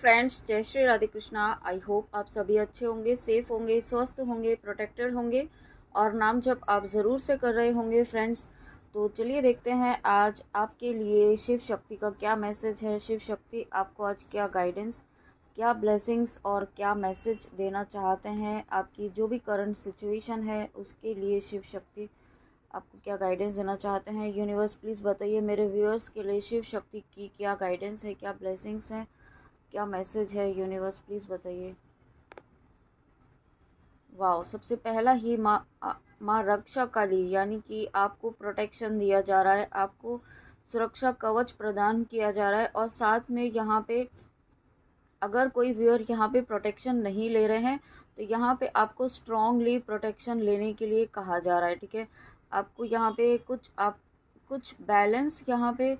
Friends, जय Shri Radhe Krishna. I hope आप सभी अच्छे होंगे, सेफ होंगे, स्वस्थ होंगे, प्रोटेक्टेड होंगे और नाम जप आप ज़रूर से कर रहे होंगे फ्रेंड्स। तो चलिए देखते हैं आज आपके लिए शिव शक्ति का क्या मैसेज है। शिव शक्ति आपको आज क्या गाइडेंस, क्या ब्लेसिंग्स और क्या मैसेज देना चाहते हैं। आपकी जो भी करंट सिचुएशन है उसके लिए शिव शक्ति आपको क्या गाइडेंस देना चाहते हैं। यूनिवर्स प्लीज़ बताइए मेरे व्यूअर्स के लिए शिव शक्ति की क्या गाइडेंस है, क्या ब्लेसिंग्स हैं, क्या मैसेज है। यूनिवर्स प्लीज़ बताइए। वाओ, सबसे पहला ही माँ रक्षा काली, यानी कि आपको प्रोटेक्शन दिया जा रहा है, आपको सुरक्षा कवच प्रदान किया जा रहा है। और साथ में यहाँ पे अगर कोई व्यूअर यहाँ पे प्रोटेक्शन नहीं ले रहे हैं तो यहाँ पे आपको स्ट्रॉन्गली प्रोटेक्शन लेने के लिए कहा जा रहा है। ठीक है, आपको यहाँ पे कुछ बैलेंस, यहाँ पे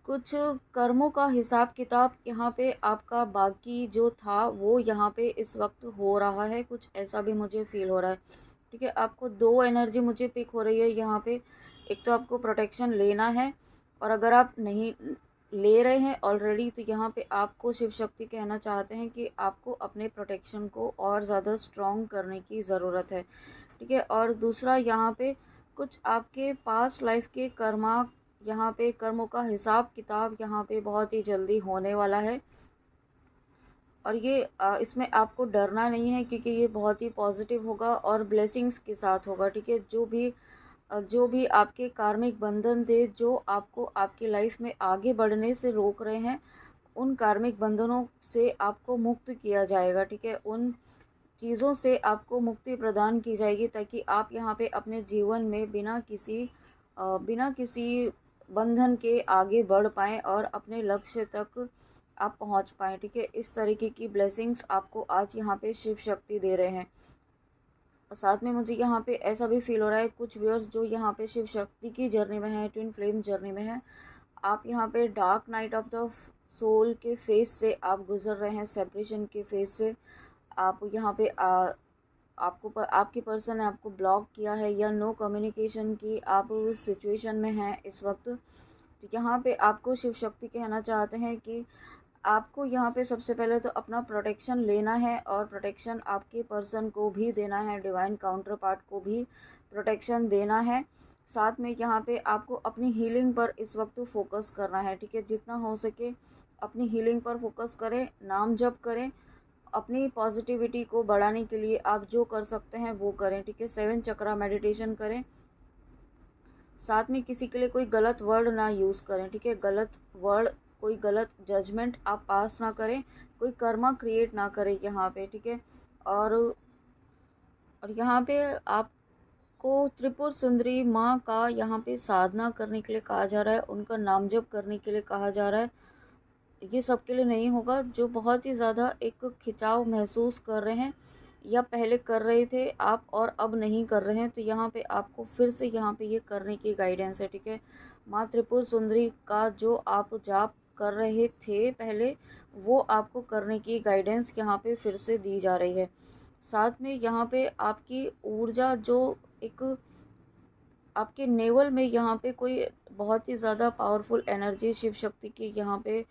कुछ कर्मों का हिसाब किताब यहाँ पे आपका बाकी जो था वो यहाँ पे इस वक्त हो रहा है, कुछ ऐसा भी मुझे फील हो रहा है। ठीक है, आपको दो एनर्जी मुझे पिक हो रही है यहाँ पे। एक तो आपको प्रोटेक्शन लेना है, और अगर आप नहीं ले रहे हैं ऑलरेडी तो यहाँ पे आपको शिव शक्ति कहना चाहते हैं कि आपको अपने प्रोटेक्शन को और ज़्यादा स्ट्रॉन्ग करने की ज़रूरत है। ठीक है, और दूसरा यहाँ पे कुछ आपके पास्ट लाइफ के कर्मा, यहाँ पे कर्मों का हिसाब किताब यहाँ पे बहुत ही जल्दी होने वाला है। और ये इसमें आपको डरना नहीं है, क्योंकि ये बहुत ही पॉजिटिव होगा और ब्लेसिंग्स के साथ होगा। ठीक है, जो भी आपके कार्मिक बंधन थे, जो आपको आपकी लाइफ में आगे बढ़ने से रोक रहे हैं, उन कार्मिक बंधनों से आपको मुक्त किया जाएगा। ठीक है, उन चीज़ों से आपको मुक्ति प्रदान की जाएगी, ताकि आप यहाँ पे अपने जीवन में बिना किसी बंधन के आगे बढ़ पाएँ और अपने लक्ष्य तक आप पहुँच पाएँ। ठीक है, इस तरीके की ब्लेसिंग्स आपको आज यहाँ पे शिव शक्ति दे रहे हैं। और साथ में मुझे यहाँ पे ऐसा भी फील हो रहा है, कुछ व्यूअर्स जो यहाँ पे शिव शक्ति की जर्नी में है, ट्विन फ्लेम जर्नी में है, आप यहाँ पे dark night of the soul के फेज से आप गुजर रहे हैं, सेपरेशन के फेज से। आप यहाँ पे आपकी पर्सन ने आपको ब्लॉक किया है या नो कम्युनिकेशन की आप सिचुएशन में हैं इस वक्त। तो यहाँ पे आपको शिव शक्ति कहना चाहते हैं कि आपको यहाँ पे सबसे पहले तो अपना प्रोटेक्शन लेना है, और प्रोटेक्शन आपके पर्सन को भी देना है, डिवाइन काउंटर पार्ट को भी प्रोटेक्शन देना है। साथ में यहाँ पे आपको अपनी हीलिंग पर इस वक्त फोकस करना है। ठीक है, जितना हो सके अपनी हीलिंग पर फोकस करें, नाम जप करें, अपनी पॉजिटिविटी को बढ़ाने के लिए आप जो कर सकते हैं वो करें। ठीक है, 7 चक्रा मेडिटेशन करें। साथ में किसी के लिए कोई गलत वर्ड ना यूज़ करें। ठीक है, गलत वर्ड, कोई गलत जजमेंट आप पास ना करें, कोई कर्मा क्रिएट ना करें यहाँ पे। ठीक है, और यहाँ पे आपको त्रिपुर सुंदरी माँ का यहाँ पे साधना करने के लिए कहा जा रहा है, उनका नाम जप करने के लिए कहा जा रहा है। ये सबके लिए नहीं होगा जो बहुत ही ज़्यादा एक खिंचाव महसूस कर रहे हैं या पहले कर रहे थे आप और अब नहीं कर रहे हैं, तो यहाँ पे आपको फिर से यहाँ पे ये करने की गाइडेंस है। ठीक है, माँ त्रिपुर सुंदरी का जो आप जाप कर रहे थे पहले, वो आपको करने की गाइडेंस यहाँ पे फिर से दी जा रही है। साथ में यहाँ पे आपकी ऊर्जा जो एक आपके नेवल में यहाँ पे कोई बहुत ही ज़्यादा पावरफुल एनर्जी शिव शक्ति की यहाँ पे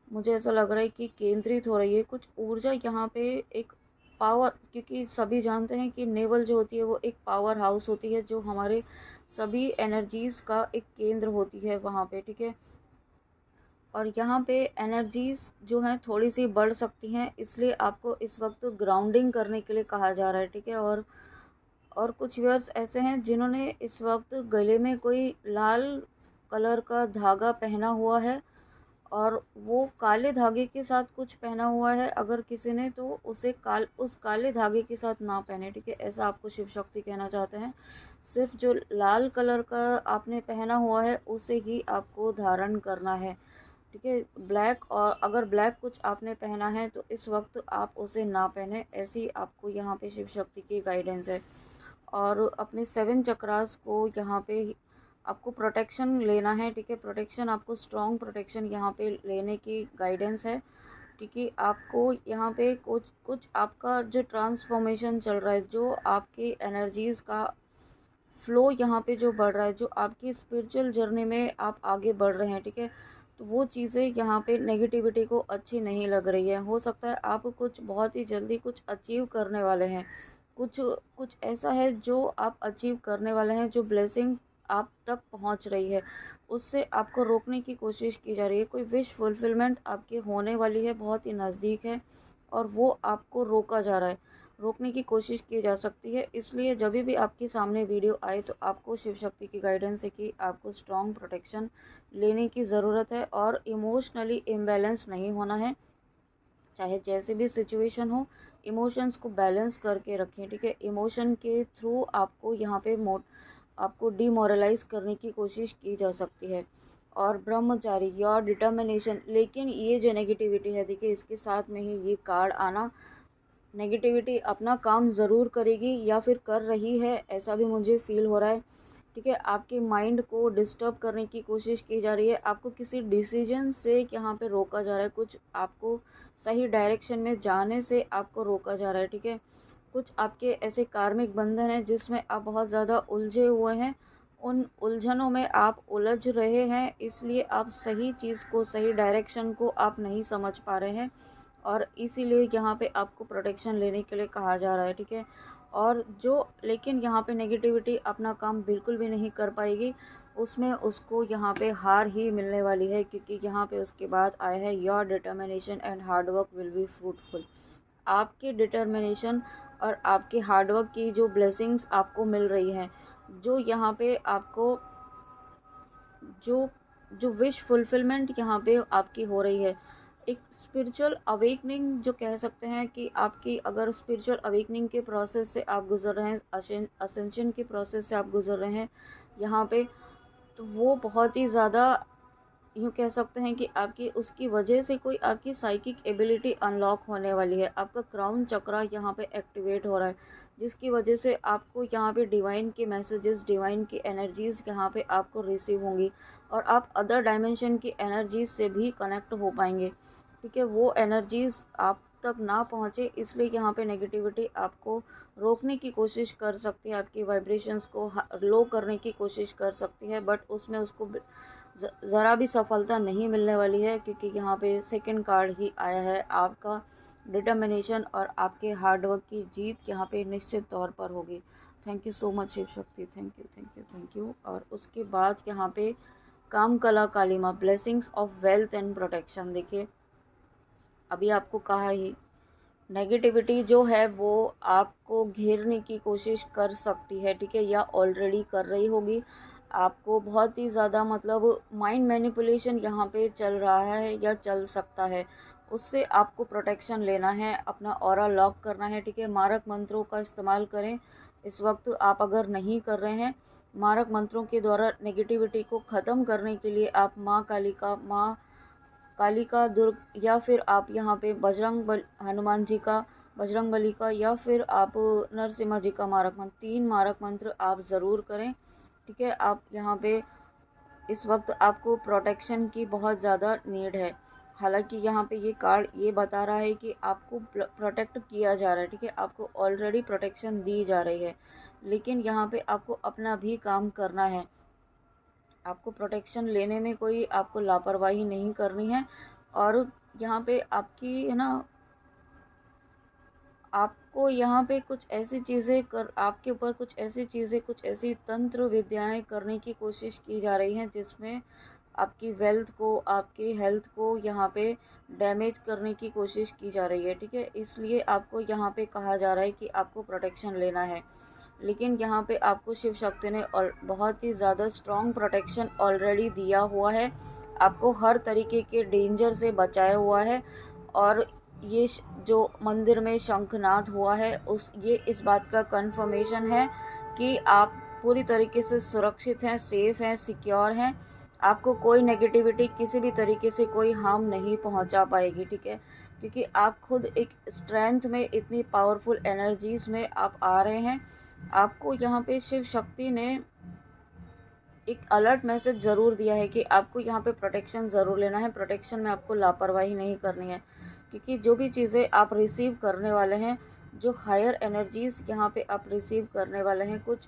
मुझे ऐसा लग रहा है कि केंद्रित हो रही है। कुछ ऊर्जा यहाँ पे एक पावर, क्योंकि सभी जानते हैं कि नेवल जो होती है वो एक पावर हाउस होती है, जो हमारे सभी एनर्जीज़ का एक केंद्र होती है वहाँ पे। ठीक है, और यहाँ पे एनर्जीज़ जो हैं थोड़ी सी बढ़ सकती हैं, इसलिए आपको इस वक्त ग्राउंडिंग करने के लिए कहा जा रहा है। ठीक है, और कुछ व्यूअर्स ऐसे हैं जिन्होंने इस वक्त गले में कोई लाल कलर का धागा पहना हुआ है, और वो काले धागे के साथ कुछ पहना हुआ है। अगर किसी ने तो उस काले धागे के साथ ना पहने। ठीक है, ऐसा आपको शिव शक्ति कहना चाहते हैं। सिर्फ जो लाल कलर का आपने पहना हुआ है उसे ही आपको धारण करना है। ठीक है, ब्लैक, और अगर ब्लैक कुछ आपने पहना है तो इस वक्त आप उसे ना पहने, ऐसी आपको यहाँ पे शिव शक्ति की गाइडेंस है। और अपने 7 चक्रास को यहाँ पे आपको प्रोटेक्शन लेना है। ठीक है, प्रोटेक्शन आपको स्ट्रॉन्ग प्रोटेक्शन यहाँ पे लेने की गाइडेंस है, क्योंकि आपको यहाँ पे कुछ आपका जो ट्रांसफॉर्मेशन चल रहा है, जो आपकी एनर्जीज़ का फ्लो यहाँ पे जो बढ़ रहा है, जो आपकी स्पिरिचुअल जर्नी में आप आगे बढ़ रहे हैं। ठीक है, तो वो चीज़ें यहाँ पे नेगेटिविटी को अच्छी नहीं लग रही है। हो सकता है आप कुछ बहुत ही जल्दी कुछ अचीव करने वाले हैं, कुछ कुछ ऐसा है जो आप अचीव करने वाले हैं, जो ब्लेसिंग आप तक पहुंच रही है, उससे आपको रोकने की कोशिश की जा रही है। कोई विश फुलफिलमेंट आपकी होने वाली है, बहुत ही नज़दीक है, और वो आपको रोका जा रहा है, रोकने की कोशिश की जा सकती है। इसलिए जब भी आपके सामने वीडियो आए तो आपको शिव शक्ति की गाइडेंस है कि आपको स्ट्रॉन्ग प्रोटेक्शन लेने की ज़रूरत है और इमोशनली इम्बैलेंस नहीं होना है। चाहे जैसे भी सिचुएशन हो, इमोशंस को बैलेंस करके रखें, ठीक है। इमोशन के थ्रू आपको यहाँ पे आपको डिमोरलाइज करने की कोशिश की जा सकती है। और ब्रह्मचारी, योर डिटर्मिनेशन, लेकिन ये जो नेगेटिविटी है, देखिए इसके साथ में ही ये कार्ड आना, नेगेटिविटी अपना काम ज़रूर करेगी या फिर कर रही है, ऐसा भी मुझे फील हो रहा है, ठीक है। आपके माइंड को डिस्टर्ब करने की कोशिश की जा रही है, आपको किसी डिसीजन से यहाँ पे रोका जा रहा है, कुछ आपको सही डायरेक्शन में जाने से आपको रोका जा रहा है, ठीक है। कुछ आपके ऐसे कार्मिक बंधन हैं जिसमें आप बहुत ज़्यादा उलझे हुए हैं, उन उलझनों में आप उलझ रहे हैं, इसलिए आप सही चीज़ को, सही डायरेक्शन को आप नहीं समझ पा रहे हैं, और इसीलिए यहाँ पे आपको प्रोटेक्शन लेने के लिए कहा जा रहा है, ठीक है। और जो, लेकिन यहाँ पे नेगेटिविटी अपना काम बिल्कुल भी नहीं कर पाएगी, उसमें उसको यहाँ पे हार ही मिलने वाली है, क्योंकि यहाँ पे उसके बाद आया है your determination and hard work will be fruitful. आपके डिटर्मिनेशन और आपके हार्डवर्क की जो ब्लेसिंग्स आपको मिल रही हैं, जो यहाँ पे आपको जो जो विश फुलफिलमेंट यहाँ पे आपकी हो रही है, एक स्पिरिचुअल अवेकनिंग जो कह सकते हैं, कि आपकी अगर स्पिरिचुअल अवेकनिंग के प्रोसेस से आप गुजर रहे हैं, असेंशन के प्रोसेस से आप गुजर रहे हैं यहाँ पे, तो वो बहुत ही ज़्यादा, यूँ कह सकते हैं कि आपकी उसकी वजह से कोई आपकी साइकिक एबिलिटी अनलॉक होने वाली है। आपका क्राउन चक्रा यहाँ पे एक्टिवेट हो रहा है, जिसकी वजह से आपको यहाँ पे डिवाइन के मैसेजेस, डिवाइन की एनर्जीज़ यहाँ पे आपको रिसीव होंगी, और आप अदर डायमेंशन की एनर्जीज से भी कनेक्ट हो पाएंगे, ठीक है। वो एनर्जीज़ आप तक ना पहुँचे, इसलिए यहाँ पे नेगेटिविटी आपको रोकने की कोशिश कर सकती है, आपकी वाइब्रेशंस को लो करने की कोशिश कर सकती है, बट उसमें उसको ज़रा भी सफलता नहीं मिलने वाली है, क्योंकि यहाँ पे सेकंड कार्ड ही आया है, आपका डिटर्मिनेशन और आपके हार्डवर्क की जीत यहाँ पे निश्चित तौर पर होगी। Thank you so much Shiv Shakti, thank you thank you thank you. और उसके बाद यहाँ पे काम कला काली माँ, blessings of wealth and protection. देखिए अभी आपको कहा ही, नेगेटिविटी जो है वो आपको घेरने की कोशिश कर सकती है, ठीक है, या ऑलरेडी कर रही होगी। आपको बहुत ही ज़्यादा मतलब माइंड मैनिपुलेशन यहाँ पे चल रहा है या चल सकता है, उससे आपको प्रोटेक्शन लेना है, अपना ऑरा लॉक करना है, ठीक है। मारक मंत्रों का इस्तेमाल करें इस वक्त, आप अगर नहीं कर रहे हैं, मारक मंत्रों के द्वारा नेगेटिविटी को ख़त्म करने के लिए आप माँ कालिका, माँ कालिका दुर्ग, या फिर आप यहाँ पे हनुमान जी का, बजरंग बली का, या फिर आप नरसिम्हा जी का मारक मंत्र, 3 मारक मंत्र आप ज़रूर करें, ठीक है। आप यहाँ पे इस वक्त आपको प्रोटेक्शन की बहुत ज़्यादा नीड है। हालांकि यहाँ पे ये कार्ड ये बता रहा है कि आपको प्रोटेक्ट किया जा रहा है, ठीक है, आपको ऑलरेडी प्रोटेक्शन दी जा रही है, लेकिन यहाँ पे आपको अपना भी काम करना है। आपको प्रोटेक्शन लेने में कोई आपको लापरवाही नहीं करनी है, और यहाँ पे आपकी है ना, आपको यहाँ पे कुछ ऐसी चीज़ें कर, आपके ऊपर कुछ ऐसी चीज़ें, कुछ ऐसी तंत्र विद्याएं करने की कोशिश की जा रही हैं, जिसमें आपकी वेल्थ को, आपकी हेल्थ को यहाँ पे डैमेज करने की कोशिश की जा रही है, ठीक है। इसलिए आपको यहाँ पे कहा जा रहा है कि आपको प्रोटेक्शन लेना है, लेकिन यहाँ पे आपको शिव शक्ति ने बहुत ही ज़्यादा स्ट्रॉन्ग प्रोटेक्शन ऑलरेडी दिया हुआ है, आपको हर तरीके के डेंजर से बचाया हुआ है। और ये जो मंदिर में शंखनाद हुआ है, ये इस बात का कंफर्मेशन है कि आप पूरी तरीके से सुरक्षित हैं, सेफ़ हैं, सिक्योर हैं, आपको कोई नेगेटिविटी किसी भी तरीके से कोई हार्म नहीं पहुंचा पाएगी, ठीक है, क्योंकि आप खुद एक स्ट्रेंथ में, इतनी पावरफुल एनर्जीज़ में आप आ रहे हैं। आपको यहाँ पे शिव शक्ति ने एक अलर्ट मैसेज ज़रूर दिया है कि आपको यहाँ पे प्रोटेक्शन ज़रूर लेना है, प्रोटेक्शन में आपको लापरवाही नहीं करनी है, क्योंकि जो भी चीज़ें आप रिसीव करने वाले हैं, जो हायर एनर्जीज़ यहाँ पे आप रिसीव करने वाले हैं, कुछ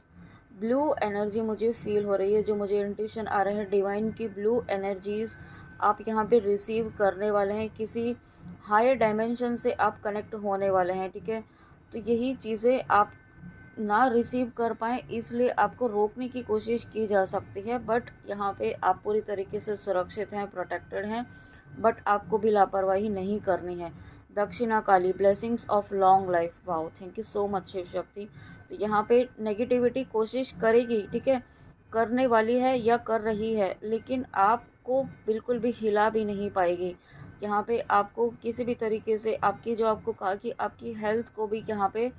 ब्लू एनर्जी मुझे फील हो रही है, जो मुझे इंट्यूशन आ रहा है, डिवाइन की ब्लू एनर्जीज़ आप यहाँ पे रिसीव करने वाले हैं, किसी हायर डायमेंशन से आप कनेक्ट होने वाले हैं, ठीक है। तो यही चीज़ें आप ना रिसीव कर पाएँ इसलिए आपको रोकने की कोशिश की जा सकती है, बट यहाँ पे आप पूरी तरीके से सुरक्षित हैं, प्रोटेक्टेड हैं, बट आपको भी लापरवाही नहीं करनी है। Dakshina Kali, blessings of long life. Wow, thank you so much Shiv Shakti. तो यहाँ पे नेगेटिविटी कोशिश करेगी, ठीक है, करने वाली है या कर रही है, लेकिन आपको बिल्कुल भी हिला भी नहीं पाएगी। यहाँ पे आपको किसी भी तरीके से आपकी, जो आपको कहा कि आपकी हेल्थ को भी यहाँ पे,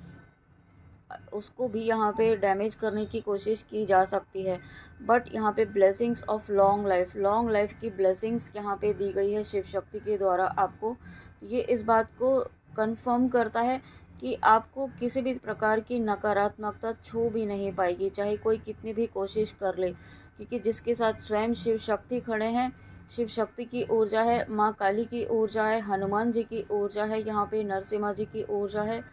उसको भी यहाँ पे डैमेज करने की कोशिश की जा सकती है, बट यहाँ पे ब्लेसिंग्स ऑफ लॉन्ग लाइफ की ब्लेसिंग्स यहाँ पे दी गई है शिव शक्ति के द्वारा आपको। ये इस बात को कंफर्म करता है कि आपको किसी भी प्रकार की नकारात्मकता छू भी नहीं पाएगी, चाहे कोई कितनी भी कोशिश कर ले, क्योंकि जिसके साथ स्वयं शिव शक्ति खड़े हैं, शिव शक्ति की ऊर्जा है, माँ काली की ऊर्जा है, हनुमान जी की ऊर्जा है, यहाँ पे नरसिम्हा जी की ऊर्जा है,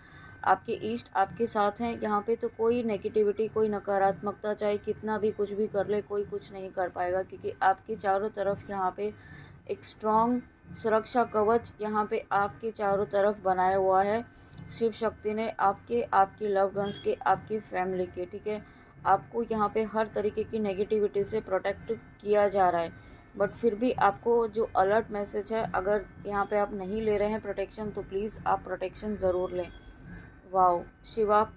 आपके ईष्ट आपके साथ हैं यहाँ पे, तो कोई नेगेटिविटी, कोई नकारात्मकता चाहे कितना भी कुछ भी कर ले, कोई कुछ नहीं कर पाएगा, क्योंकि आपके चारों तरफ यहाँ पे एक स्ट्रॉन्ग सुरक्षा कवच यहाँ पे आपके चारों तरफ बनाया हुआ है शिव शक्ति ने, आपके लव्ड वंस के, आपकी फैमिली के, ठीक है। आपको यहाँ पे हर तरीके की नेगेटिविटी से प्रोटेक्ट किया जा रहा है, बट फिर भी आपको जो अलर्ट मैसेज है, अगर यहाँ पे आप नहीं ले रहे हैं प्रोटेक्शन, तो प्लीज़ आप प्रोटेक्शन ज़रूर लें। Wow, Shiva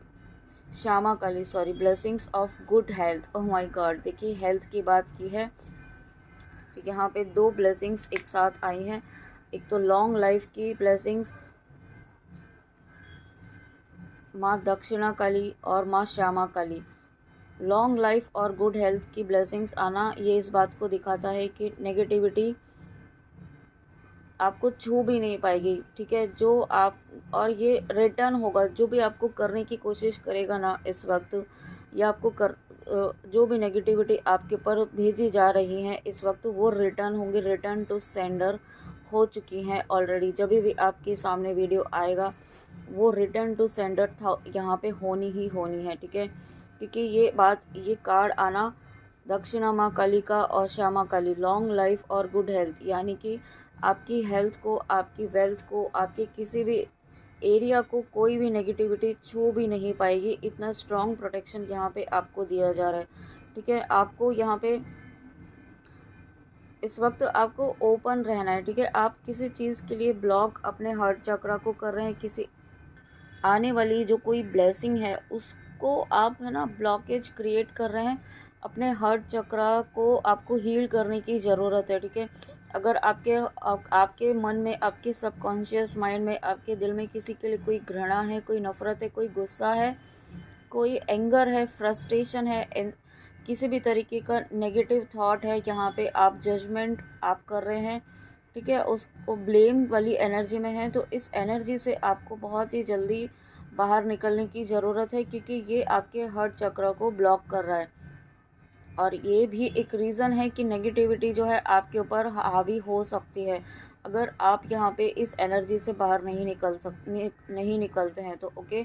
Shyama Kali, sorry, blessings of good health. Oh my God, देखिए हेल्थ की बात की है तो यहाँ पे दो ब्लेसिंग्स एक साथ आई हैं। एक तो लॉन्ग लाइफ की ब्लेसिंग्स माँ दक्षिणा काली और माँ श्यामा काली। लॉन्ग लाइफ और गुड हेल्थ की ब्लेसिंग्स आना, ये इस बात को दिखाता है कि नेगेटिविटी आपको छू भी नहीं पाएगी, ठीक है। जो आप, और ये रिटर्न होगा, जो भी आपको करने की कोशिश करेगा ना इस वक्त, या आपको जो भी नेगेटिविटी आपके ऊपर भेजी जा रही है इस वक्त, वो रिटर्न होंगे, रिटर्न टू सेंडर हो चुकी हैं ऑलरेडी। जब भी आपके सामने वीडियो आएगा, वो रिटर्न टू सेंडर था यहाँ पे होनी ही होनी है, ठीक है। क्योंकि ये कार्ड आना दक्षिणा माँ काली का और श्यामा काली, लॉन्ग लाइफ और गुड हेल्थ, यानी कि आपकी हेल्थ को, आपकी वेल्थ को, आपके किसी भी एरिया को कोई भी नेगेटिविटी छू भी नहीं पाएगी। इतना स्ट्रॉन्ग प्रोटेक्शन यहाँ पे आपको दिया जा रहा है, ठीक है। आपको यहाँ पे इस वक्त आपको ओपन रहना है, ठीक है। आप किसी चीज़ के लिए ब्लॉक अपने हार्ट चक्रा को कर रहे हैं, किसी आने वाली जो कोई ब्लेसिंग है उसको आप, है ना, ब्लॉकेज क्रिएट कर रहे हैं। अपने हार्ट चक्रा को आपको हील करने की ज़रूरत है, ठीक है। अगर आपके मन में, आपके सबकॉन्शियस माइंड में, आपके दिल में किसी के लिए कोई घृणा है, कोई नफ़रत है, कोई गुस्सा है, कोई एंगर है, फ्रस्ट्रेशन है, किसी भी तरीके का नेगेटिव थॉट है, यहाँ पे आप जजमेंट आप कर रहे हैं, ठीक है, उसको ब्लेम वाली एनर्जी में है, तो इस एनर्जी से आपको बहुत ही जल्दी बाहर निकलने की ज़रूरत है, क्योंकि ये आपके हार्ट चक्र को ब्लॉक कर रहा है। और ये भी एक रीज़न है कि नेगेटिविटी जो है आपके ऊपर हावी हो सकती है, अगर आप यहाँ पे इस एनर्जी से बाहर नहीं निकलते हैं तो ओके।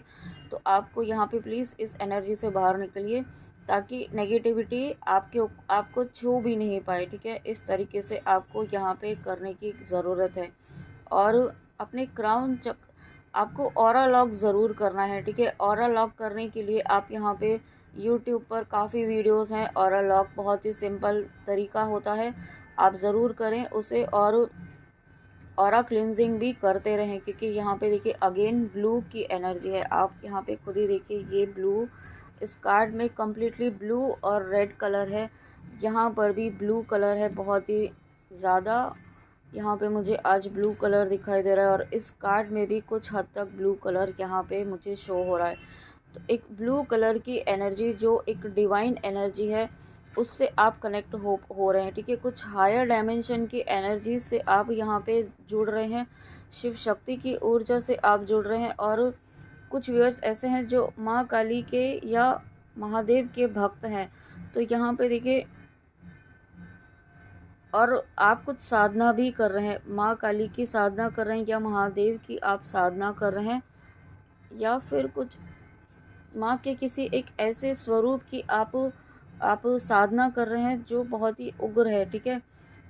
तो आपको यहाँ पे प्लीज़ इस एनर्जी से बाहर निकलिए, ताकि नेगेटिविटी आपको छू भी नहीं पाए, ठीक है। इस तरीके से आपको यहाँ पे करने की ज़रूरत है। और अपने क्राउन चक्र आपको ऑरा लॉक ज़रूर करना है, ठीक है। ऑरा लॉक करने के लिए आप यहाँ पे यूट्यूब पर काफ़ी वीडियोस हैं। ऑरा लॉक बहुत ही सिंपल तरीका होता है, आप ज़रूर करें उसे, और ऑरा क्लिनजिंग भी करते रहें, क्योंकि यहाँ पे देखिए अगेन ब्लू की एनर्जी है। आप यहाँ पे खुद ही देखिए, ये ब्लू, इस कार्ड में कम्प्लीटली ब्लू और रेड कलर है, यहाँ पर भी ब्लू कलर है, बहुत ही ज़्यादा यहाँ पे मुझे आज ब्लू कलर दिखाई दे रहा है, और इस कार्ड में भी कुछ हद तक ब्लू कलर यहाँ पे मुझे शो हो रहा है। तो एक ब्लू कलर की एनर्जी, जो एक डिवाइन एनर्जी है, उससे आप कनेक्ट हो रहे हैं, ठीक है। कुछ हायर डायमेंशन की एनर्जी से आप यहाँ पे जुड़ रहे हैं, शिव शक्ति की ऊर्जा से आप जुड़ रहे हैं। और कुछ व्यूअर्स ऐसे हैं जो माँ काली के या महादेव के भक्त हैं, तो यहाँ पे देखिए, और आप कुछ साधना भी कर रहे हैं, माँ काली की साधना कर रहे हैं, या महादेव की आप साधना कर रहे हैं, या फिर कुछ माँ के किसी एक ऐसे स्वरूप की आप साधना कर रहे हैं जो बहुत ही उग्र है, ठीक है।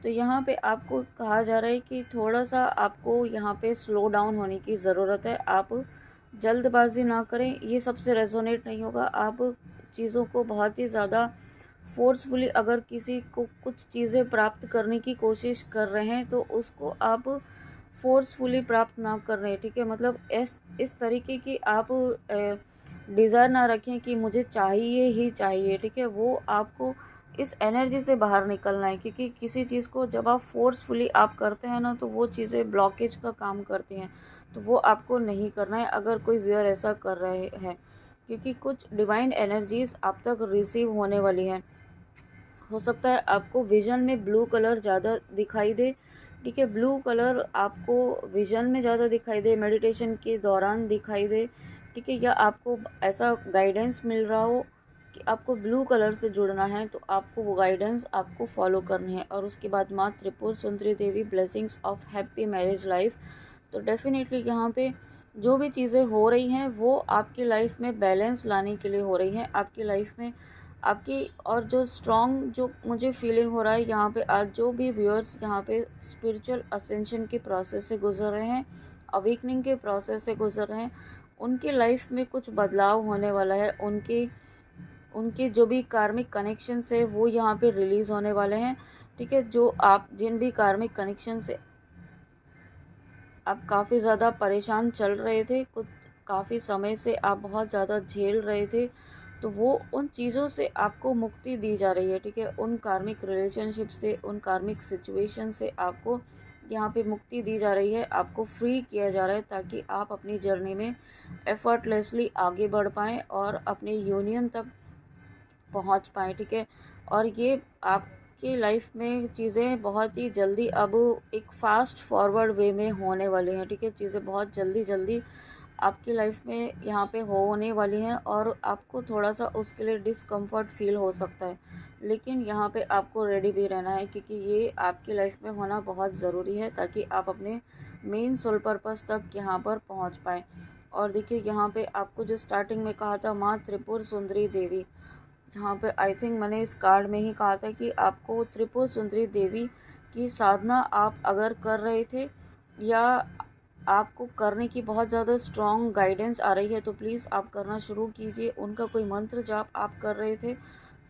तो यहाँ पे आपको कहा जा रहा है कि थोड़ा सा आपको यहाँ पे स्लो डाउन होने की ज़रूरत है। आप जल्दबाजी ना करें, ये सबसे रेजोनेट नहीं होगा। आप चीज़ों को बहुत ही ज़्यादा फोर्सफुली, अगर किसी को कुछ चीज़ें प्राप्त करने की कोशिश कर रहे हैं तो उसको आप फोर्सफुली प्राप्त ना कर रहे हैं, ठीक है। मतलब इस तरीके की आप डिज़ायर ना रखें कि मुझे चाहिए ही चाहिए, ठीक है। वो आपको इस एनर्जी से बाहर निकलना है, क्योंकि किसी चीज़ को जब आप फोर्सफुली आप करते हैं ना, तो वो चीज़ें ब्लॉकेज का काम करती हैं, तो वो आपको नहीं करना है अगर कोई व्यूअर ऐसा कर रहे हैं, क्योंकि कुछ डिवाइन एनर्जीज आप तक रिसीव होने वाली हैं। हो सकता है आपको विजन में ब्लू कलर ज़्यादा दिखाई दे, ठीक है। ब्लू कलर आपको विजन में ज़्यादा दिखाई दे, मेडिटेशन के दौरान दिखाई दे, ठीक है। या आपको ऐसा गाइडेंस मिल रहा हो कि आपको ब्लू कलर से जुड़ना है, तो आपको वो गाइडेंस आपको फॉलो करनी है। और उसके बाद माँ Tripura Sundari Devi blessings of happy marriage life. तो डेफिनेटली यहाँ पे जो भी चीज़ें हो रही हैं वो आपकी लाइफ में बैलेंस लाने के लिए हो रही हैं, आपकी लाइफ में आपकी। और जो स्ट्रॉन्ग जो मुझे फीलिंग हो रहा है यहाँ पे, आज जो भी व्यूअर्स यहाँ पे स्पिरिचुअल असेंशन के प्रोसेस से गुजर रहे हैं, अवेकनिंग के प्रोसेस से गुजर रहे हैं, उनकी लाइफ में कुछ बदलाव होने वाला है। उनके उनके जो भी कार्मिक कनेक्शन है वो यहाँ पे रिलीज़ होने वाले हैं, ठीक है। जो आप जिन भी कार्मिक कनेक्शन से आप काफ़ी ज़्यादा परेशान चल रहे थे, कुछ काफ़ी समय से आप बहुत ज़्यादा झेल रहे थे, तो वो उन चीज़ों से आपको मुक्ति दी जा रही है, ठीक है। उन कार्मिक रिलेशनशिप से, उन कार्मिक सिचुएशन से आपको यहाँ पे मुक्ति दी जा रही है, आपको फ्री किया जा रहा है, ताकि आप अपनी जर्नी में एफर्टलेसली आगे बढ़ पाएँ और अपने यूनियन तक पहुंच पाएँ, ठीक है। और ये आपकी लाइफ में चीज़ें बहुत ही जल्दी अब एक फ़ास्ट फॉरवर्ड वे में होने वाली हैं, ठीक है। चीज़ें बहुत जल्दी जल्दी आपकी लाइफ में यहाँ पे होने वाली हैं, और आपको थोड़ा सा उसके लिए डिस्कम्फर्ट फील हो सकता है, लेकिन यहाँ पे आपको रेडी भी रहना है, क्योंकि ये आपकी लाइफ में होना बहुत ज़रूरी है, ताकि आप अपने मेन सोल पर्पस तक यहाँ पर पहुँच पाएँ। और देखिए यहाँ पे आपको जो स्टार्टिंग में कहा था माँ त्रिपुर सुंदरी देवी, यहाँ पे आई थिंक मैंने इस कार्ड में ही कहा था कि आपको त्रिपुर सुंदरी देवी की साधना आप अगर कर रहे थे, या आपको करने की बहुत ज़्यादा स्ट्रॉन्ग गाइडेंस आ रही है, तो प्लीज़ आप करना शुरू कीजिए। उनका कोई मंत्र जाप आप कर रहे थे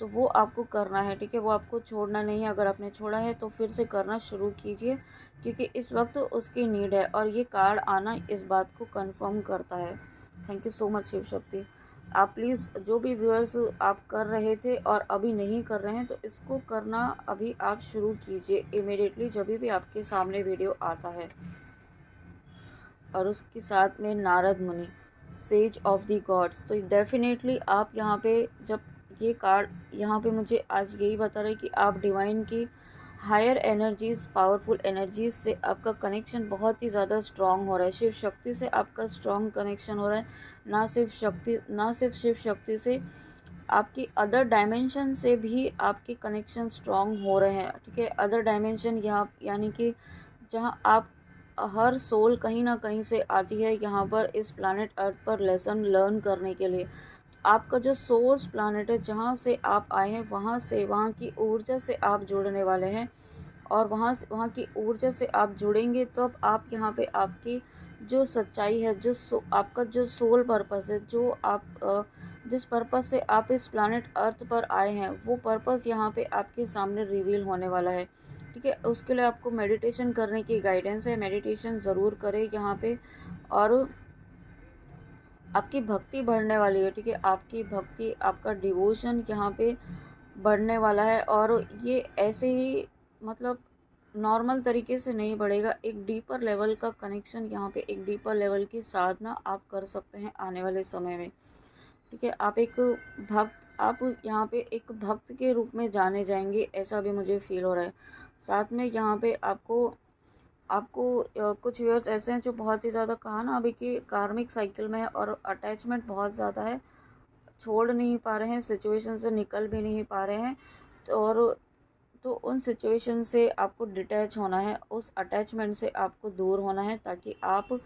तो वो आपको करना है, ठीक है। वो आपको छोड़ना नहीं है। अगर आपने छोड़ा है तो फिर से करना शुरू कीजिए, क्योंकि इस वक्त उसकी नीड है, और ये कार्ड आना इस बात को कंफर्म करता है। Thank you so much Shiv Shakti. आप प्लीज़ जो भी व्यूअर्स आप कर रहे थे और अभी नहीं कर रहे हैं, तो इसको करना अभी आप शुरू कीजिए इमीडिएटली, जब भी आपके सामने वीडियो आता है। और उसके साथ में नारद मुनि, सेज ऑफ द गॉड्स। तो डेफिनेटली आप यहाँ पे, जब ये कार्ड यहाँ पे मुझे आज यही बता रहे कि आप डिवाइन की हायर एनर्जीज, पावरफुल एनर्जीज से आपका कनेक्शन बहुत ही ज़्यादा स्ट्रॉन्ग हो रहा है। शिव शक्ति से आपका स्ट्रॉन्ग कनेक्शन हो रहा है। ना सिर्फ शिव शक्ति से, आपकी अदर डायमेंशन से भी आपके कनेक्शन स्ट्रॉन्ग हो रहे हैं, ठीक है। अदर डायमेंशन यहाँ यानी कि जहाँ आप, हर सोल कहीं ना कहीं से आती है यहाँ पर इस प्लानट अर्थ पर लेसन लर्न करने के लिए। आपका जो सोर्स प्लानट है जहाँ से आप आए हैं, वहाँ से, वहाँ की ऊर्जा से आप जुड़ने वाले हैं, और वहाँ की ऊर्जा से आप जुड़ेंगे तब आप यहाँ पे आपकी जो सच्चाई है, जो आपका जो सोल पर्पस है, जो आप जिस पर्पस से आप इस प्लानट अर्थ पर आए हैं, वो पर्पस यहाँ पे आपके सामने रिवील होने वाला है, ठीक है। उसके लिए आपको मेडिटेशन करने की गाइडेंस है, मेडिटेशन ज़रूर करें यहाँ पे। और आपकी भक्ति बढ़ने वाली है, ठीक है। आपकी भक्ति, आपका डिवोशन यहाँ पे बढ़ने वाला है, और ये ऐसे ही मतलब नॉर्मल तरीके से नहीं बढ़ेगा। एक डीपर लेवल का कनेक्शन यहाँ पे, एक डीपर लेवल की साधना आप कर सकते हैं आने वाले समय में, ठीक है। आप यहाँ पे एक भक्त के रूप में जाने जाएंगे, ऐसा भी मुझे फील हो रहा है। साथ में यहाँ पे आपको आपको कुछ व्यूअर्स ऐसे हैं जो बहुत ही ज़्यादा, कहा ना अभी कि कार्मिक साइकिल में है, और अटैचमेंट बहुत ज़्यादा है, छोड़ नहीं पा रहे हैं, सिचुएशन से निकल भी नहीं पा रहे हैं। तो उन सिचुएशन से आपको डिटैच होना है, उस अटैचमेंट से आपको दूर होना है, ताकि आप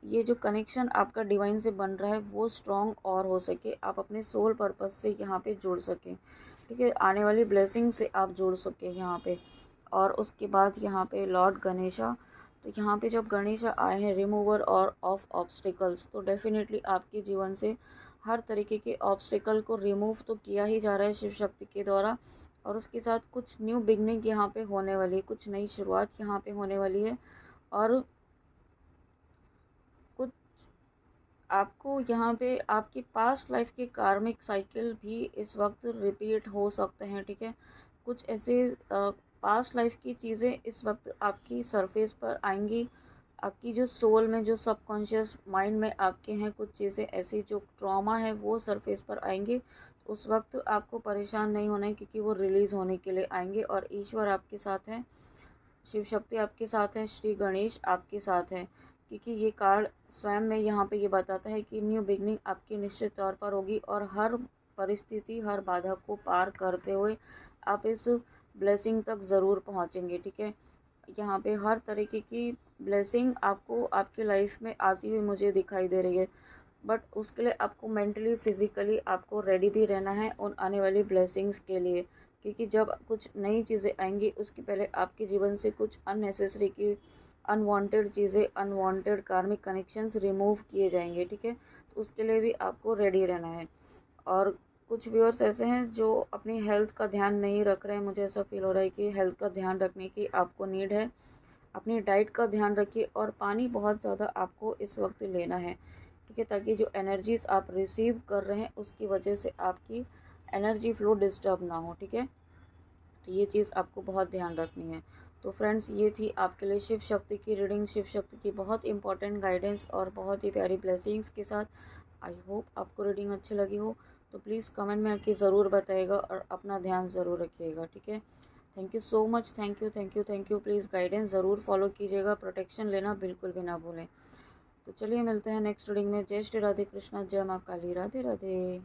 ये जो कनेक्शन आपका डिवाइन से बन रहा है वो स्ट्रॉन्ग और हो सके, आप अपने सोल पर्पस से यहाँ पे जुड़ सकें, ठीक है। आने वाली ब्लेसिंग से आप जुड़ सकें यहाँ पे। और उसके बाद यहाँ पे लॉर्ड गणेशा। तो यहाँ पे जब गणेशा आए हैं रिमूवर और ऑफ ऑब्स्टिकल्स, तो डेफिनेटली आपके जीवन से हर तरीके के ऑब्स्टिकल को रिमूव तो किया ही जा रहा है शिव शक्ति के द्वारा, और उसके साथ कुछ न्यू बिगनिंग यहाँ पे होने वाली है, कुछ नई शुरुआत यहाँ पे होने वाली है। और कुछ आपको यहाँ पे आपकी पास्ट लाइफ के कार्मिक साइकिल भी इस वक्त रिपीट हो सकते हैं, ठीक है। कुछ ऐसे पास्ट लाइफ की चीज़ें इस वक्त आपकी सरफेस पर आएंगी। आपकी जो सोल में, जो सबकॉन्शियस माइंड में आपके हैं कुछ चीज़ें ऐसी, जो ट्रॉमा है वो सरफेस पर आएंगे। उस वक्त आपको परेशान नहीं होना है, क्योंकि वो रिलीज़ होने के लिए आएंगे। और ईश्वर आपके साथ हैं, शिव शक्ति आपके साथ है, श्री गणेश आपके साथ हैं, क्योंकि ये कार्ड स्वयं में यहाँ पे ये बताता है कि न्यू बिगनिंग आपकी निश्चित तौर पर होगी, और हर परिस्थिति, हर बाधा को पार करते हुए आप इस ब्लेसिंग तक ज़रूर पहुँचेंगे, ठीक है। यहाँ पे हर तरीके की ब्लेसिंग आपको आपकी लाइफ में आती हुई मुझे दिखाई दे रही है, बट उसके लिए आपको मेंटली फिज़िकली आपको रेडी भी रहना है उन आने वाली ब्लेसिंग्स के लिए, क्योंकि जब कुछ नई चीज़ें आएंगी उसके पहले आपके जीवन से कुछ अननेसेसरी की अनवांटेड चीज़ें, अनवांटेड कार्मिक कनेक्शंस रिमूव किए जाएंगे, ठीक है। तो उसके लिए भी आपको रेडी रहना है। और कुछ व्यूअर्स ऐसे हैं जो अपनी हेल्थ का ध्यान नहीं रख रहे हैं, मुझे ऐसा फील हो रहा है कि हेल्थ का ध्यान रखने की आपको नीड है। अपनी डाइट का ध्यान रखिए, और पानी बहुत ज़्यादा आपको इस वक्त लेना है, ठीक है, ताकि जो एनर्जीज आप रिसीव कर रहे हैं उसकी वजह से आपकी एनर्जी फ्लो डिस्टर्ब ना हो, ठीक है। तो ये चीज़ आपको बहुत ध्यान रखनी है। तो फ्रेंड्स, ये थी आपके लिए शिव शक्ति की रीडिंग, शिव शक्ति की बहुत इंपॉर्टेंट गाइडेंस और बहुत ही प्यारी ब्लेसिंग्स के साथ। आई होप आपको रीडिंग अच्छी लगी हो, तो प्लीज़ कमेंट में आके ज़रूर बताइएगा और अपना ध्यान ज़रूर रखिएगा, ठीक है। Thank you so much, thank you thank you thank you. Please guidance ज़रूर फॉलो कीजिएगा, प्रोटेक्शन लेना बिल्कुल भी ना भूलें। तो चलिए मिलते हैं नेक्स्ट रीडिंग में। जय श्री राधे कृष्णा, जय माँ काली, राधे राधे।